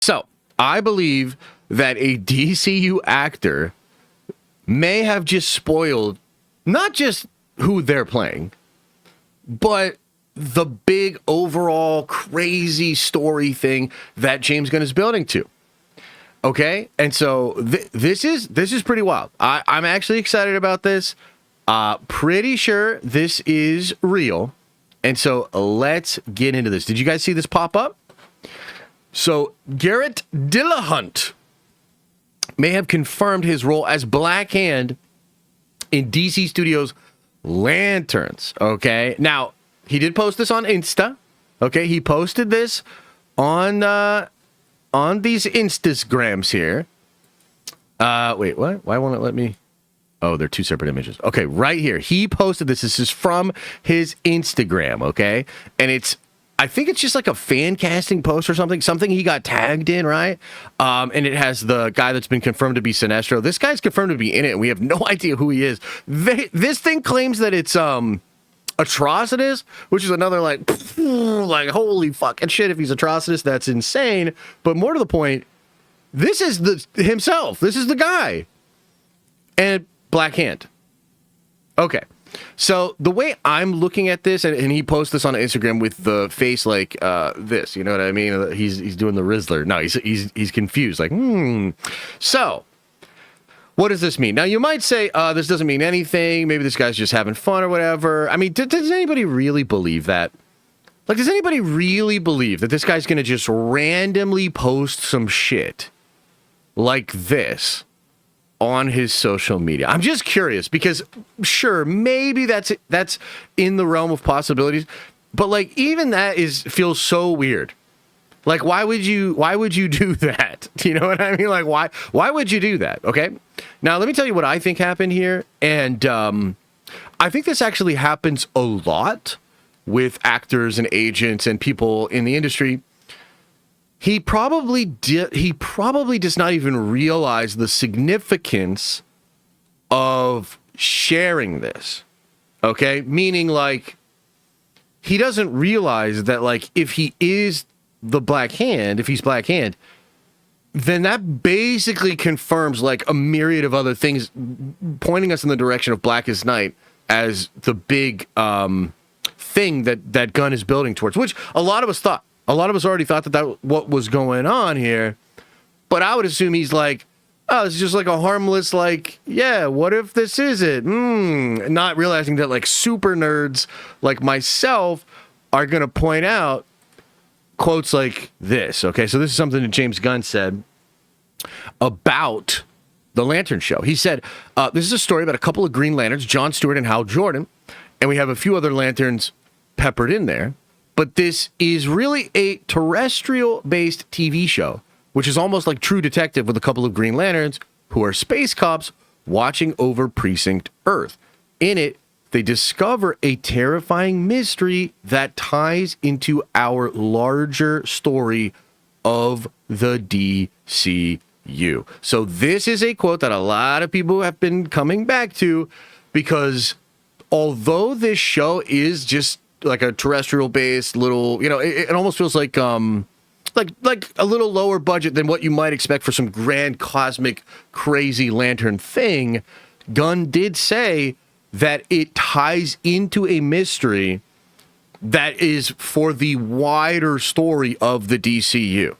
So I believe that a DCU actor may have just spoiled not just who they're playing, but the big overall crazy story thing that James Gunn is building to. Okay, and so this is pretty wild. I'm actually excited about this. Pretty sure this is real, and so let's get into this. Did you guys see this pop up? So Garrett Dillahunt may have confirmed his role as Black Hand in DC Studios' Lanterns. Okay, now he did post this on Insta. Okay, he posted this on these Instagrams here. Wait, what? Why won't it let me? Oh, they're two separate images. Okay, right here. He posted this. This is from his Instagram, okay? And I think it's just like a fan casting post or something he got tagged in, right? And it has the guy that's been confirmed to be Sinestro. This guy's confirmed to be in it, and we have no idea who he is. This thing claims that it's Atrocitus, which is another like holy fucking shit. If he's Atrocitus, that's insane. But more to the point, this is himself. This is the guy. And Black Hand. Okay. So the way I'm looking at this, and he posts this on Instagram with the face like this, you know what I mean? He's doing the Rizzler. No, he's confused. Like, So, what does this mean? Now, you might say, this doesn't mean anything. Maybe this guy's just having fun or whatever. I mean, does anybody really believe that? Like, does anybody really believe that this guy's going to just randomly post some shit like this on his social media? I'm just curious because, sure, maybe that's in the realm of possibilities, but like even that feels so weird. Like, why would you do that? Do you know what I mean? Like, why would you do that? Okay. Now, let me tell you what I think happened here, and I think this actually happens a lot with actors and agents and people in the industry. He probably does not even realize the significance of sharing this. Okay? Meaning, like, he doesn't realize that, like, if he is the Black Hand, if he's Black Hand, then that basically confirms, like, a myriad of other things pointing us in the direction of Blackest Night as the big thing that Gunn is building towards, which a lot of us thought. A lot of us already thought that what was going on here, but I would assume he's like, oh, it's just like a harmless, like, yeah, what if this is it? Not realizing that, like, super nerds like myself are going to point out quotes like this. Okay, so this is something that James Gunn said about the Lantern Show. He said, this is a story about a couple of Green Lanterns, John Stewart and Hal Jordan, and we have a few other Lanterns peppered in there. But this is really a terrestrial-based TV show, which is almost like True Detective with a couple of Green Lanterns who are space cops watching over Precinct Earth. In it, they discover a terrifying mystery that ties into our larger story of the DCU. So this is a quote that a lot of people have been coming back to, because although this show is just like a terrestrial-based little, you know, it almost feels like a little lower budget than what you might expect for some grand cosmic crazy lantern thing. Gunn did say that it ties into a mystery that is for the wider story of the DCU.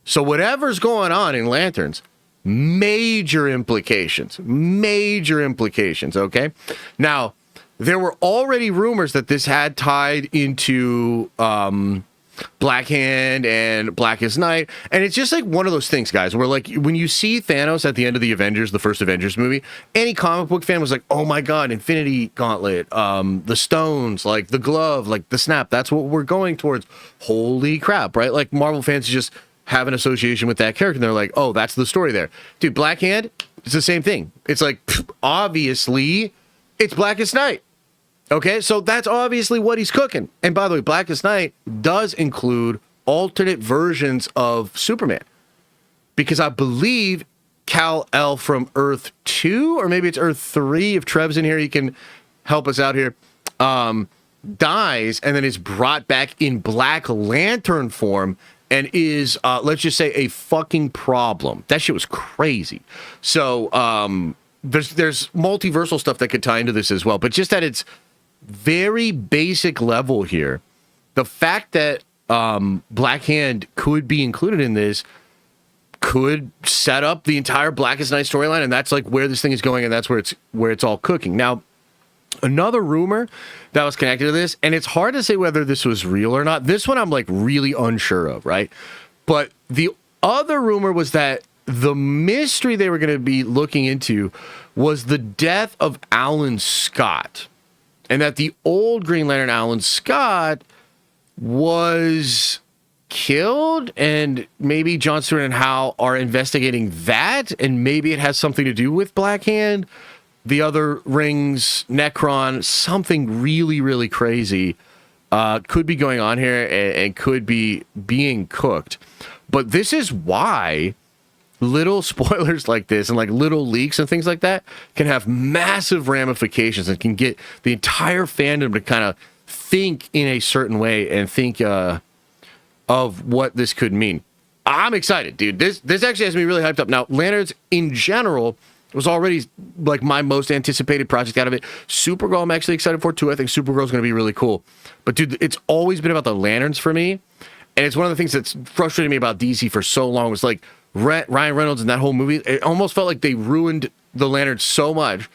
So whatever's going on in Lanterns, major implications, okay? Now, there were already rumors that this had tied into Black Hand and Blackest Night. And it's just like one of those things, guys, where like when you see Thanos at the end of the Avengers, the first Avengers movie, any comic book fan was like, oh my God, Infinity Gauntlet, the stones, like the glove, like the snap. That's what we're going towards. Holy crap, right? Like Marvel fans just have an association with that character. And they're like, oh, that's the story there. Dude, Black Hand, it's the same thing. It's like, obviously, it's Blackest Night. Okay, so that's obviously what he's cooking. And by the way, Blackest Night does include alternate versions of Superman, because I believe Kal-El from Earth 2, or maybe it's Earth 3. If Trev's in here, he can help us out here. Dies and then is brought back in Black Lantern form and is, let's just say, a fucking problem. That shit was crazy. So there's multiversal stuff that could tie into this as well. But just at its very basic level here, the fact that Black Hand could be included in this could set up the entire Blackest Night storyline, and that's like where this thing is going, and that's where it's all cooking. Now, another rumor that was connected to this, and it's hard to say whether this was real or not. This one I'm like really unsure of, right? But the other rumor was that the mystery they were going to be looking into was the death of Alan Scott, and that the old Green Lantern Alan Scott was killed, and maybe Jon Stewart and Hal are investigating that, and maybe it has something to do with Black Hand, the other rings, Necron, something really, really crazy could be going on here and could be being cooked. But this is why little spoilers like this and like little leaks and things like that can have massive ramifications and can get the entire fandom to kind of think in a certain way and think of what this could mean. I'm excited, dude. This actually has me really hyped up. Now, Lanterns in general was already like my most anticipated project out of it. Supergirl I'm actually excited for too. I think Supergirl's going to be really cool. But dude, it's always been about the Lanterns for me. And it's one of the things that's frustrated me about DC for so long was like Ryan Reynolds and that whole movie. It almost felt like they ruined the Lanterns so much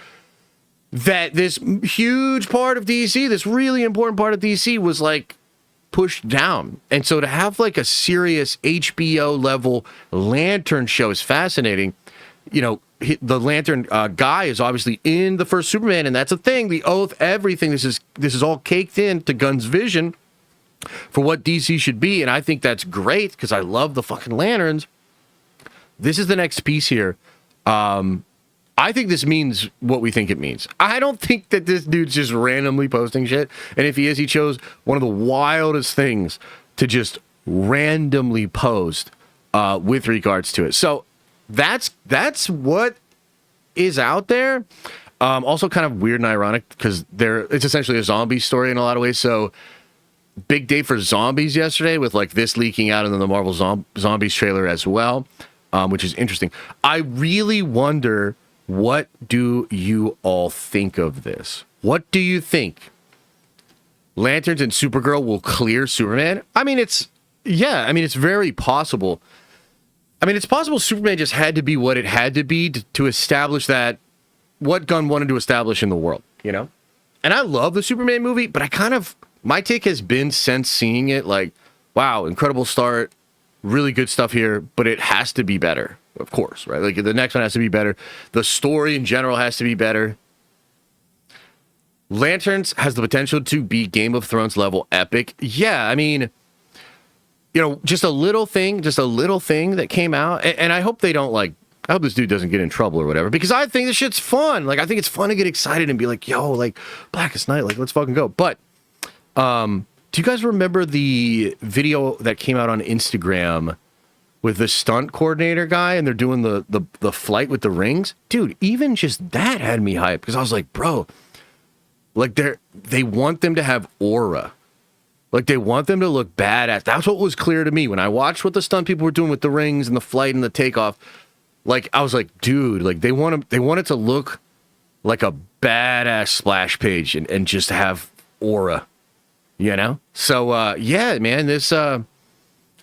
that this huge part of DC, this really important part of DC was like pushed down. And so to have like a serious HBO level Lantern show is fascinating. You know, the Lantern guy is obviously in the first Superman, and that's a thing. The Oath, everything. This is all caked in to Gunn's vision for what DC should be, and I think that's great because I love the fucking Lanterns. This is the next piece here. I think this means what we think it means. I don't think that this dude's just randomly posting shit, and if he is, he chose one of the wildest things to just randomly post with regards to it. So that's what is out there. Also kind of weird and ironic because it's essentially a zombie story in a lot of ways. So big day for zombies yesterday with like this leaking out and then the Marvel Zombies trailer as well, which is interesting. I really wonder, what do you all think of this? What do you think? Lanterns and Supergirl will clear Superman? I mean, it's very possible. I mean, it's possible Superman just had to be what it had to be to establish that, what Gunn wanted to establish in the world, you know? And I love the Superman movie, but my take has been since seeing it, like, wow, incredible start, really good stuff here, but it has to be better, of course, right? Like, the next one has to be better. The story in general has to be better. Lanterns has the potential to be Game of Thrones level epic. Yeah, I mean, you know, just a little thing that came out, and I hope they don't I hope this dude doesn't get in trouble or whatever, because I think this shit's fun. Like, I think it's fun to get excited and be like, yo, like, Blackest Night, like, let's fucking go. But, do you guys remember the video that came out on Instagram with the stunt coordinator guy, and they're doing the flight with the rings? Dude, even just that had me hyped, because I was like, bro, like, they want them to have aura. Like, they want them to look badass. That's what was clear to me when I watched what the stunt people were doing with the rings and the flight and the takeoff. Like, I was like, dude, like, they want it to look like a badass splash page and just have aura, you know? So, yeah, man, this, I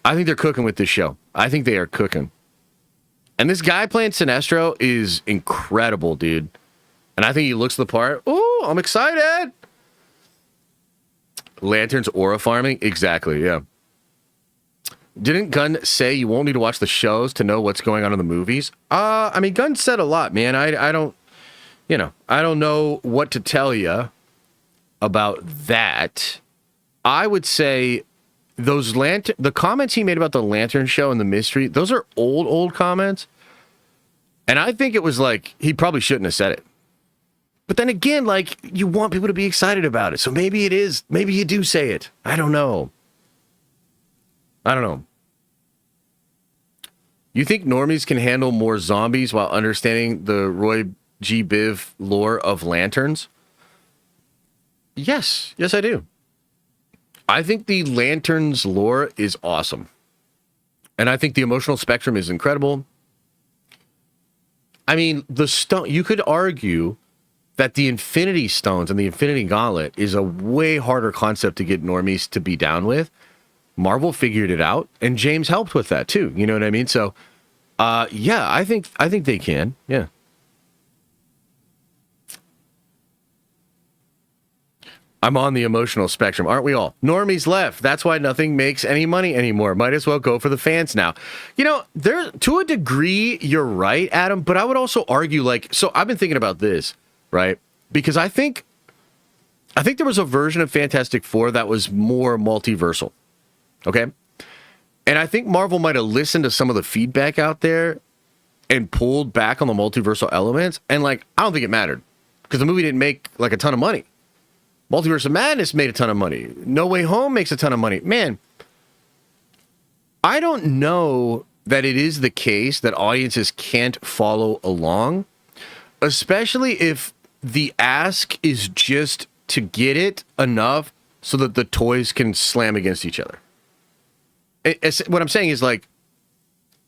think they're cooking with this show. I think they are cooking. And this guy playing Sinestro is incredible, dude. And I think he looks the part. Ooh, I'm excited. Lanterns aura farming? Exactly, yeah. Didn't Gunn say you won't need to watch the shows to know what's going on in the movies? I mean, Gunn said a lot, man. I don't know what to tell you about that. I would say the comments he made about the Lantern show and the mystery, those are old comments. And I think it was like, he probably shouldn't have said it. But then again, like, you want people to be excited about it. So maybe it is. Maybe you do say it. I don't know. You think normies can handle more zombies while understanding the Roy G. Biv lore of Lanterns? Yes, I do. I think the Lanterns lore is awesome. And I think the emotional spectrum is incredible. I mean, you could argue that the Infinity Stones and the Infinity Gauntlet is a way harder concept to get normies to be down with. Marvel figured it out, and James helped with that too. You know what I mean? So, yeah, I think they can. Yeah. I'm on the emotional spectrum, aren't we all? Normies left. That's why nothing makes any money anymore. Might as well go for the fans now. You know, there to a degree, you're right, Adam, but I would also argue, like, so I've been thinking about this, right? Because I think there was a version of Fantastic Four that was more multiversal. Okay? And I think Marvel might have listened to some of the feedback out there and pulled back on the multiversal elements. And, like, I don't think it mattered because the movie didn't make, like, a ton of money. Multiverse of Madness made a ton of money. No Way Home makes a ton of money. Man, I don't know that it is the case that audiences can't follow along, especially if the ask is just to get it enough so that the toys can slam against each other. What I'm saying is, like,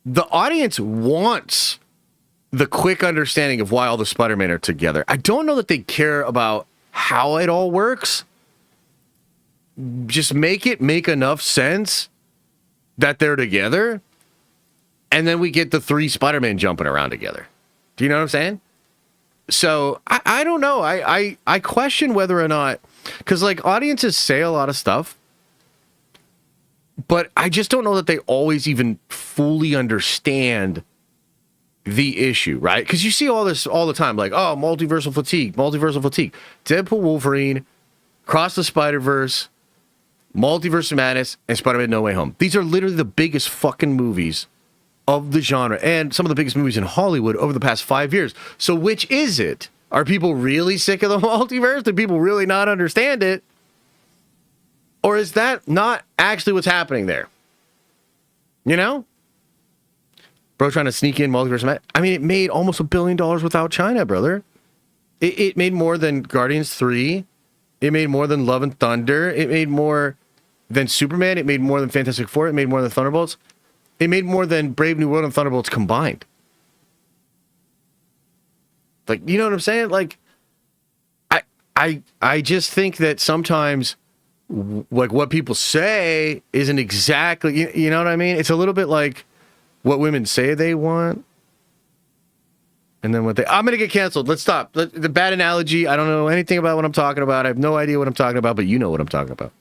the audience wants the quick understanding of why all the Spider-Man are together. I don't know that they care about how it all works. Just make enough sense that they're together, and then we get the 3 Spider-Man jumping around together. Do you know what I'm saying? So I don't know. I question whether or not, because, like, audiences say a lot of stuff, but I just don't know that they always even fully understand the issue, right? Because you see all this all the time, like, oh, multiversal fatigue. Deadpool, Wolverine, Cross the Spider-Verse, Multiverse of Madness, and Spider-Man No Way Home. These are literally the biggest fucking movies of the genre and some of the biggest movies in Hollywood over the past 5 years. So which is it? Are people really sick of the multiverse? Do people really not understand it? Or is that not actually what's happening there? You know? Bro trying to sneak in Multiverse of Madness. I mean, it made almost $1 billion without China, brother. It made more than Guardians 3. It made more than Love and Thunder. It made more than Superman. It made more than Fantastic Four. It made more than Thunderbolts. It made more than Brave New World and Thunderbolts combined. Like, you know what I'm saying? Like, I just think that sometimes, like, what people say isn't exactly, you know what I mean? It's a little bit like what women say they want, and then what I'm going to get canceled. Let's stop. The bad analogy. I don't know anything about what I'm talking about. I have no idea what I'm talking about, but you know what I'm talking about.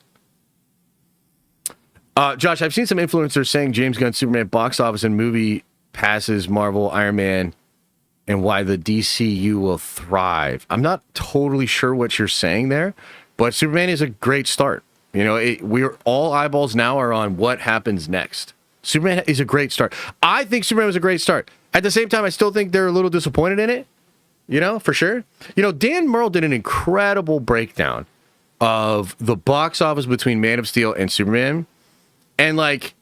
Josh, I've seen some influencers saying James Gunn Superman box office and movie passes Marvel, Iron Man, and why the DCU will thrive. I'm not totally sure what you're saying there, but Superman is a great start. You know, we're all eyeballs now are on what happens next. Superman is a great start. I think Superman was a great start. At the same time, I still think they're a little disappointed in it. You know, for sure. You know, Dan Murrell did an incredible breakdown of the box office between Man of Steel and Superman. And, like,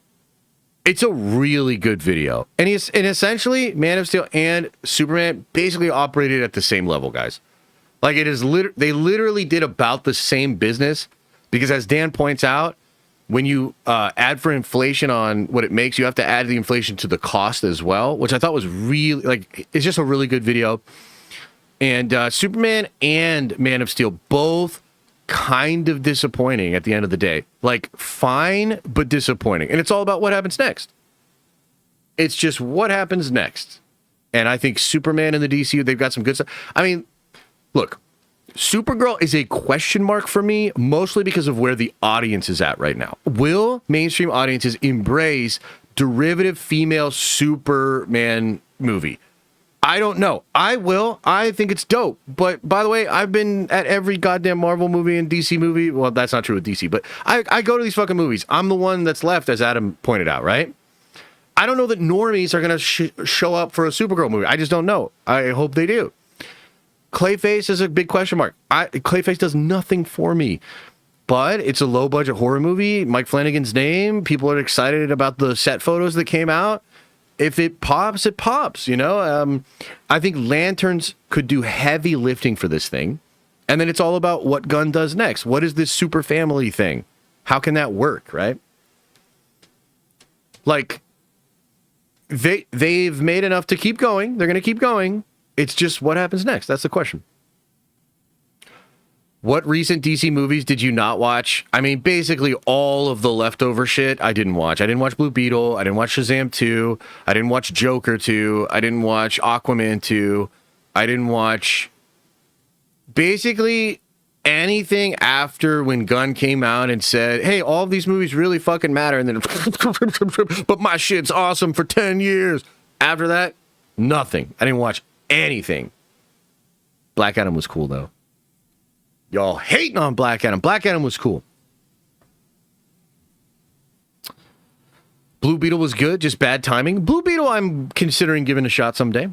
it's a really good video. And essentially, Man of Steel and Superman basically operated at the same level, guys. Like, it is they literally did about the same business because, as Dan points out, when you add for inflation on what it makes, you have to add the inflation to the cost as well, which I thought was really, like, it's just a really good video. And Superman and Man of Steel both kind of disappointing at the end of the day. Like, fine, but disappointing. And it's all about what happens next. It's just what happens next. And I think Superman and the DCU, they've got some good stuff. I mean, look, Supergirl is a question mark for me, mostly because of where the audience is at right now. Will mainstream audiences embrace derivative female Superman movie? I don't know. I will. I think it's dope. But by the way, I've been at every goddamn Marvel movie and DC movie. Well, that's not true with DC, but I go to these fucking movies. I'm the one that's left, as Adam pointed out, right? I don't know that normies are going to show up for a Supergirl movie. I just don't know. I hope they do. Clayface is a big question mark. Clayface does nothing for me, but it's a low-budget horror movie. Mike Flanagan's name. People are excited about the set photos that came out. If it pops, it pops, you know? I think Lanterns could do heavy lifting for this thing. And then it's all about what Gunn does next. What is this super family thing? How can that work, right? Like, they've made enough to keep going. They're going to keep going. It's just what happens next. That's the question. What recent DC movies did you not watch? I mean, basically all of the leftover shit I didn't watch. I didn't watch Blue Beetle. I didn't watch Shazam 2. I didn't watch Joker 2. I didn't watch Aquaman 2. I didn't watch basically anything after when Gunn came out and said, hey, all of these movies really fucking matter. And then, but my shit's awesome for 10 years. After that, nothing. I didn't watch anything. Black Adam was cool, though. Y'all hating on Black Adam. Black Adam was cool. Blue Beetle was good, just bad timing. Blue Beetle, I'm considering giving a shot someday.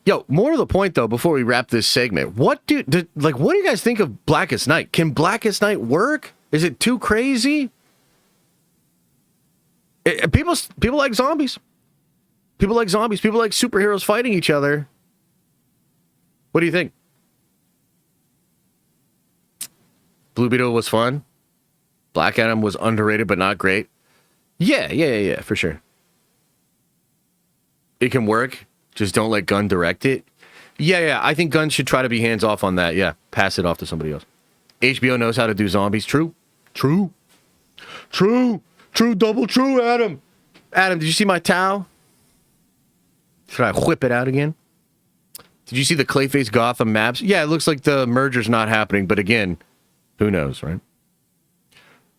Yo, more to the point, though, before we wrap this segment, what do you guys think of Blackest Night? Can Blackest Night work? Is it too crazy? People like zombies. People like zombies. People like superheroes fighting each other. What do you think? Blue Beetle was fun. Black Adam was underrated but not great. Yeah, for sure. It can work. Just don't let Gunn direct it. Yeah, I think Gunn should try to be hands off on that. Yeah, pass it off to somebody else. HBO knows how to do zombies. True, double true, Adam. Adam, did you see my towel? Should I whip it out again? Did you see the Clayface Gotham maps? Yeah, it looks like the merger's not happening, but again, who knows, right?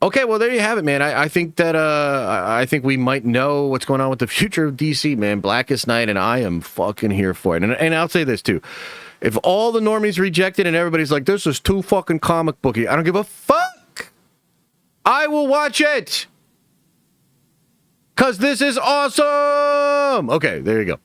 Okay, well, there you have it, man. I think that I think we might know what's going on with the future of DC, man. Blackest Night, and I am fucking here for it. And I'll say this, too. If all the normies reject it and everybody's like, this is too fucking comic booky, I don't give a fuck. I will watch it. Because this is awesome. Okay, there you go.